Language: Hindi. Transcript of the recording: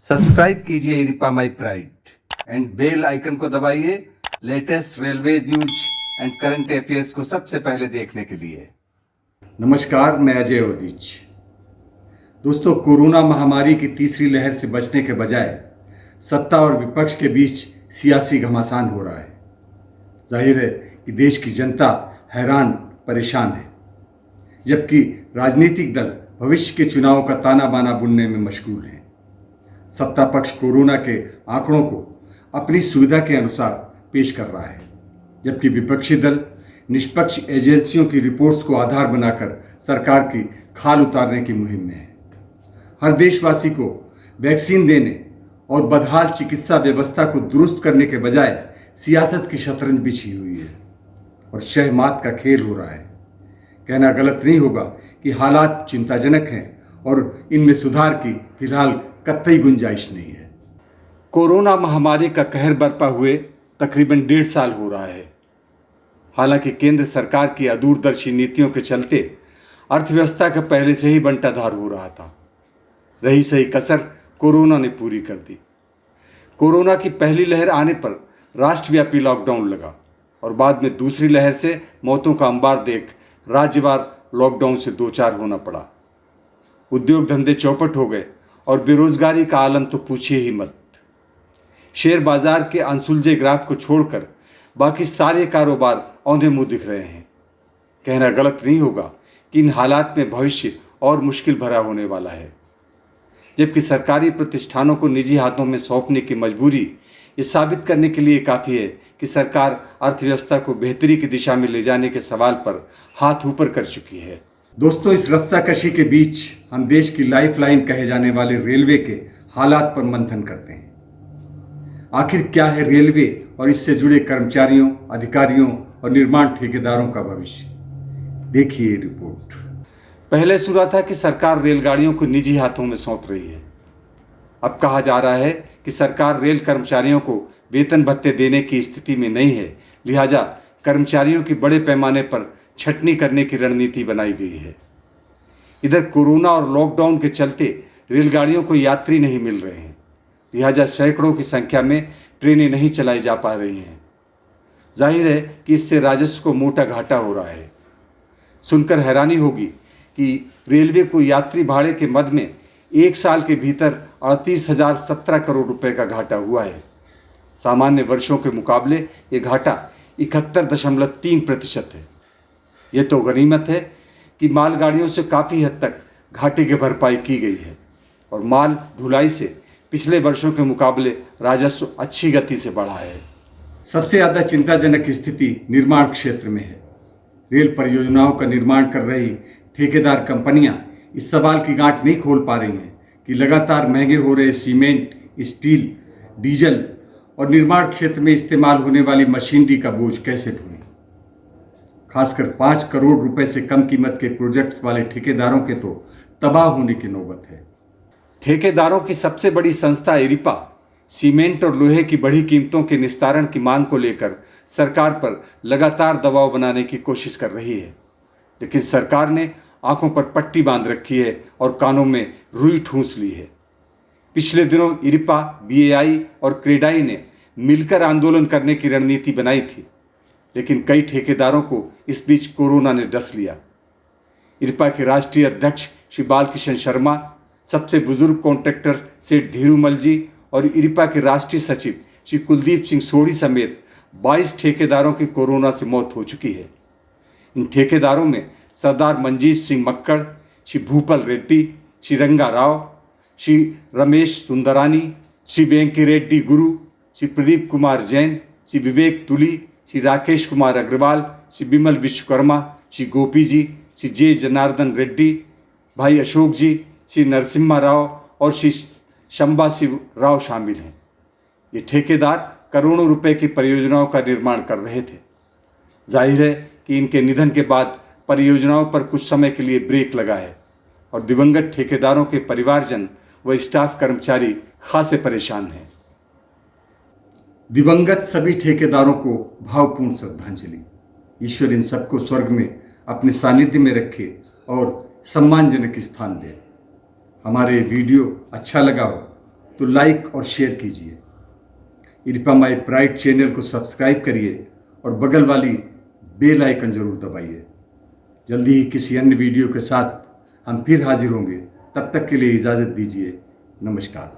सब्सक्राइब कीजिए इरिपा my pride and bell icon को दबाइए latest railway news and current affairs को सबसे पहले देखने के लिए। नमस्कार, मैं अजय ओदीच। दोस्तों, कोरोना महामारी की तीसरी लहर से बचने के बजाय सत्ता और विपक्ष के बीच सियासी घमासान हो रहा है। जाहिर है कि देश की जनता हैरान परेशान है, जबकि राजनीतिक दल भविष्य के चुनाव का ताना बाना बुनने में मशगूल हैं। सत्ता पक्ष कोरोना के आंकड़ों को अपनी सुविधा के अनुसार पेश कर रहा है, जबकि विपक्षी दल निष्पक्ष एजेंसियों की रिपोर्ट्स को आधार बनाकर सरकार की खाल उतारने की मुहिम में है। हर देशवासी को वैक्सीन देने और बदहाल चिकित्सा व्यवस्था को दुरुस्त करने के बजाय सियासत की शतरंज बिछी हुई है और शह मात का खेल हो रहा है। कहना गलत नहीं होगा कि हालात चिंताजनक हैं और इनमें सुधार की फिलहाल कतई गुंजाइश नहीं है। कोरोना महामारी का कहर बरपा हुए तकरीबन 1.5 साल हो रहा है। हालांकि केंद्र सरकार की अदूरदर्शी नीतियों के चलते अर्थव्यवस्था का पहले से ही बंटाधार हो रहा था। रही सही कसर कोरोना ने पूरी कर दी। कोरोना की पहली लहर आने पर राष्ट्रव्यापी लॉकडाउन लगा और बाद में दूसरी लहर से मौतों का अंबार देख राज्यवार लॉकडाउन से दो चार होना पड़ा। उद्योग धंधे चौपट हो गए और बेरोजगारी का आलम तो पूछिए ही मत। शेयर बाजार के अनसुलझे ग्राफ को छोड़कर बाकी सारे कारोबार औंधे मुंह दिख रहे हैं। कहना गलत नहीं होगा कि इन हालात में भविष्य और मुश्किल भरा होने वाला है, जबकि सरकारी प्रतिष्ठानों को निजी हाथों में सौंपने की मजबूरी ये साबित करने के लिए काफ़ी है कि सरकार अर्थव्यवस्था को बेहतरी की दिशा में ले जाने के सवाल पर हाथ ऊपर कर चुकी है। दोस्तों, इस रस्साकशी के बीच हम देश की लाइफलाइन कहे जाने वाले रेलवे के हालात पर मंथन करते हैं। आखिर क्या है रेलवे और इससे जुड़े कर्मचारियों, अधिकारियों और निर्माण ठेकेदारों का भविष्य? देखिए रिपोर्ट। पहले सुना था कि सरकार रेलगाड़ियों को निजी हाथों में सौंप रही है। अब कहा जा रहा है कि सरकार रेल कर्मचारियों को वेतन भत्ते देने की स्थिति में नहीं है, लिहाजा कर्मचारियों की बड़े पैमाने पर छटनी करने की रणनीति बनाई गई है। इधर कोरोना और लॉकडाउन के चलते रेलगाड़ियों को यात्री नहीं मिल रहे हैं, लिहाजा सैकड़ों की संख्या में ट्रेनें नहीं चलाई जा पा रही हैं। जाहिर है कि इससे राजस्व को मोटा घाटा हो रहा है। सुनकर हैरानी होगी कि रेलवे को यात्री भाड़े के मद में 1 साल के भीतर 38,017 करोड़ रुपए का घाटा हुआ है। सामान्य वर्षों के मुकाबले ये घाटा 71.3% है। ये तो गनीमत है कि मालगाड़ियों से काफ़ी हद तक घाटे की भरपाई की गई है और माल ढुलाई से पिछले वर्षों के मुकाबले राजस्व अच्छी गति से बढ़ा है। सबसे ज़्यादा चिंताजनक स्थिति निर्माण क्षेत्र में है। रेल परियोजनाओं का निर्माण कर रही ठेकेदार कंपनियां इस सवाल की गांठ नहीं खोल पा रही हैं कि लगातार महंगे हो रहे सीमेंट, स्टील, डीजल और निर्माण क्षेत्र में इस्तेमाल होने वाली मशीनरी का बोझ कैसे ढोएं। खासकर 5 करोड़ रुपए से कम कीमत के प्रोजेक्ट्स वाले ठेकेदारों के तो तबाह होने की नौबत है। ठेकेदारों की सबसे बड़ी संस्था इरिपा सीमेंट और लोहे की बढ़ी कीमतों के निस्तारण की मांग को लेकर सरकार पर लगातार दबाव बनाने की कोशिश कर रही है, लेकिन सरकार ने आंखों पर पट्टी बांध रखी है और कानों में रुई ठूंस ली है। पिछले दिनों इरिपा, बीएआई और क्रेडाई ने मिलकर आंदोलन करने की रणनीति बनाई थी, लेकिन कई ठेकेदारों को इस बीच कोरोना ने डस लिया। इरिपा के राष्ट्रीय अध्यक्ष श्री बालकिशन शर्मा, सबसे बुजुर्ग कॉन्ट्रैक्टर सेठ धीरूमल जी और इरिपा के राष्ट्रीय सचिव श्री कुलदीप सिंह सोढ़ी समेत 22 ठेकेदारों की कोरोना से मौत हो चुकी है। इन ठेकेदारों में सरदार मंजीत सिंह मक्कड़, श्री भूपल रेड्डी, श्री रंगा राव, श्री रमेश सुंदरानी, श्री वेंकी रेड्डी गुरु, श्री प्रदीप कुमार जैन, श्री विवेक तुली, श्री राकेश कुमार अग्रवाल, श्री बिमल विश्वकर्मा, श्री गोपी जी, श्री जे जनार्दन रेड्डी, भाई अशोक जी, श्री नरसिम्हा राव और श्री शंबा शिव राव शामिल हैं। ये ठेकेदार करोड़ों रुपए की परियोजनाओं का निर्माण कर रहे थे। जाहिर है कि इनके निधन के बाद परियोजनाओं पर कुछ समय के लिए ब्रेक लगा है और दिवंगत ठेकेदारों के परिवारजन व स्टाफ कर्मचारी खासे परेशान हैं। दिवंगत सभी ठेकेदारों को भावपूर्ण श्रद्धांजलि। ईश्वर इन सबको स्वर्ग में अपने सानिध्य में रखे और सम्मानजनक स्थान दे। हमारे वीडियो अच्छा लगा हो तो लाइक और शेयर कीजिए। इरिपा माई प्राइड चैनल को सब्सक्राइब करिए और बगल वाली बेल आइकन जरूर दबाइए। जल्दी ही किसी अन्य वीडियो के साथ हम फिर हाजिर होंगे। तब तक के लिए इजाज़त दीजिए। नमस्कार।